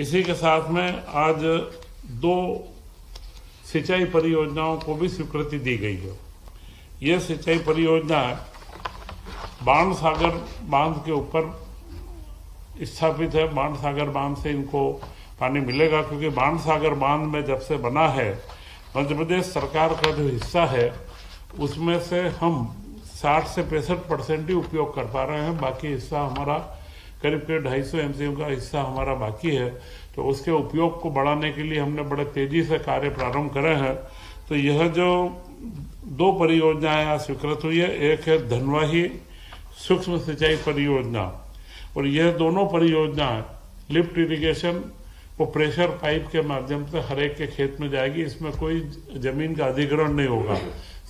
इसी के साथ में आज 2 सिंचाई परियोजनाओं को भी स्वीकृति दी गई है। ये सिंचाई परियोजना बाण सागर बांध के ऊपर स्थापित है। बाण सागर बांध से इनको पानी मिलेगा, क्योंकि बाण सागर बांध में जब से बना है, मध्य प्रदेश सरकार का जो हिस्सा है उसमें से हम 60 से 65% ही उपयोग कर पा रहे हैं। बाकी हिस्सा हमारा करीब 250 MCM का हिस्सा हमारा बाकी है। तो उसके उपयोग को बढ़ाने के लिए हमने बड़े तेजी से कार्य प्रारंभ करे हैं। तो यह जो 2 परियोजनाएं आज स्वीकृत हुई है, एक है धनवाही सूक्ष्म सिंचाई परियोजना, और यह दोनों परियोजनाएं लिफ्ट इरिगेशन वो प्रेशर पाइप के माध्यम से हर एक के खेत में जाएगी। इसमें कोई जमीन का अधिग्रहण नहीं होगा,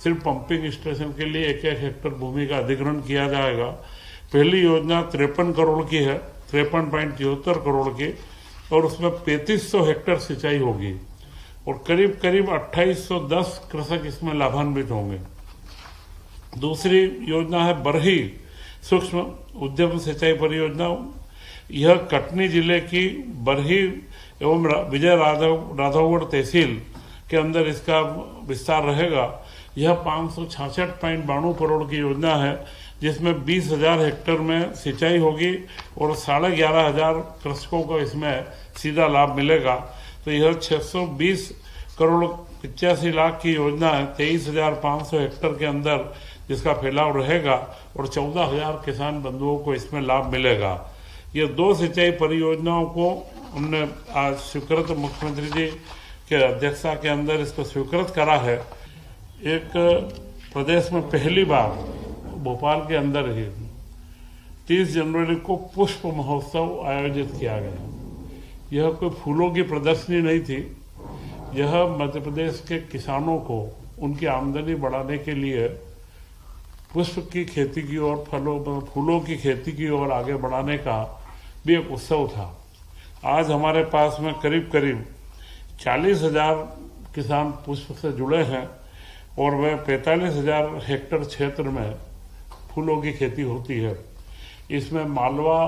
सिर्फ पंपिंग स्टेशन के लिए 1-1 हेक्टर भूमि का अधिग्रहण किया जाएगा। पहली योजना 53 करोड़ की है, 53.74 करोड़ की, और उसमें 3500 हेक्टर सिंचाई होगी और करीब करीब 2810 कृषक इसमें लाभान्वित होंगे। दूसरी योजना है बरही सूक्ष्म उद्यम सिंचाई परियोजना। यह कटनी जिले की बरही एवं विजय राघवगढ़ तहसील के अंदर इसका विस्तार रहेगा। यह 566.92 करोड़ की योजना है, जिसमें 20,000 हेक्टर में सिंचाई होगी और 11,500 कृषकों को इसमें सीधा लाभ मिलेगा। तो यह 620 करोड़ 85 लाख की योजना है, 23,500 हेक्टर के अंदर जिसका फैलाव रहेगा और 14,000 किसान बंधुओं को इसमें लाभ मिलेगा। ये 2 सिंचाई परियोजनाओं को हमने आज स्वीकृत, मुख्यमंत्री जी के अध्यक्षता के अंदर इसको स्वीकृत करा है। एक प्रदेश में पहली बार भोपाल के अंदर ही 30 जनवरी को पुष्प महोत्सव आयोजित किया गया। यह कोई फूलों की प्रदर्शनी नहीं थी, यह मध्य प्रदेश के किसानों को उनकी आमदनी बढ़ाने के लिए पुष्प की खेती की ओर, फूलों की खेती की ओर आगे बढ़ाने का भी एक उत्सव था। आज हमारे पास में करीब करीब 40,000 किसान पुष्प से जुड़े हैं और वह 45,000 हेक्टर क्षेत्र में फूलों की खेती होती है। इसमें मालवा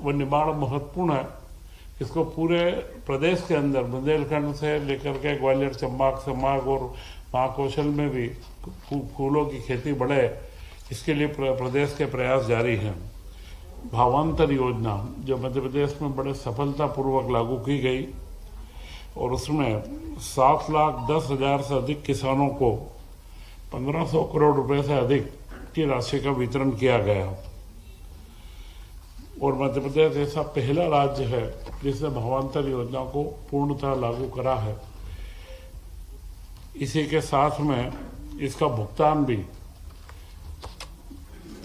व निमाड़ महत्वपूर्ण है। इसको पूरे प्रदेश के अंदर बुंदेलखंड से लेकर के ग्वालियर संभाग और महाकौशल में भी फूलों की खेती बढ़े, इसके लिए प्रदेश के प्रयास जारी हैं। भावांतर योजना जो मध्य प्रदेश में बड़े सफलतापूर्वक लागू की गई और उसमें 7,10,000 से अधिक किसानों को 1,500 करोड़ रुपए से अधिक की राशि का वितरण किया गया और मध्य प्रदेश ऐसा पहला राज्य है जिसने भावांतर योजना को पूर्णतः लागू करा है। इसी के साथ में इसका भुगतान भी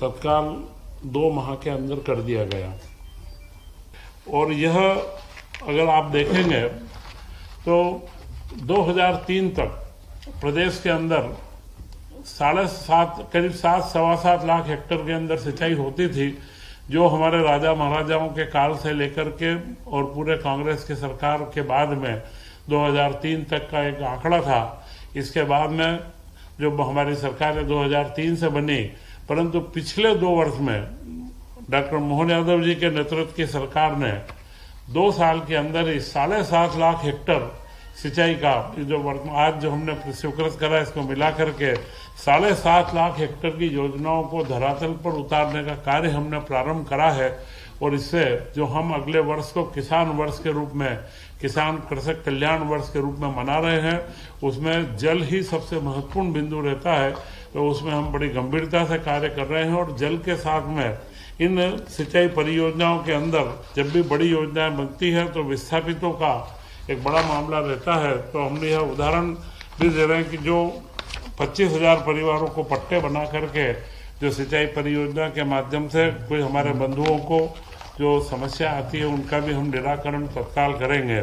तत्काल 2 माह के अंदर कर दिया गया। और यह अगर आप देखेंगे तो 2003 तक प्रदेश के अंदर 7.5 करीब 7-7.25 लाख हेक्टर के अंदर सिंचाई होती थी, जो हमारे राजा महाराजाओं के काल से लेकर के और पूरे कांग्रेस की सरकार के बाद में 2003 तक का एक आंकड़ा था। इसके बाद में जो हमारी सरकार 2003 से बनी, परंतु पिछले 2 वर्ष में डॉक्टर मोहन यादव जी के नेतृत्व की सरकार ने 2 साल के अंदर ही 7.5 लाख हेक्टर सिंचाई का जो आज जो हमने स्वीकृत करा, इसको मिला करके 7.5 लाख हेक्टर की योजनाओं को धरातल पर उतारने का कार्य हमने प्रारंभ करा है। और इससे जो हम अगले वर्ष को किसान वर्ष के रूप में, किसान कृषक कल्याण वर्ष के रूप में मना रहे हैं, उसमें जल ही सबसे महत्वपूर्ण बिंदु रहता है। तो उसमें हम बड़ी गंभीरता से कार्य कर रहे हैं और जल के साथ में इन सिंचाई परियोजनाओं के अंदर जब भी बड़ी योजनाएं बनती है तो विस्थापितों का एक बड़ा मामला रहता है। तो हमने यह उदाहरण भी दे रहे हैं कि जो 25,000 परिवारों को पट्टे बना करके जो सिंचाई परियोजना के माध्यम से कोई हमारे बंधुओं को जो समस्या आती है उनका भी हम निराकरण तत्काल करेंगे।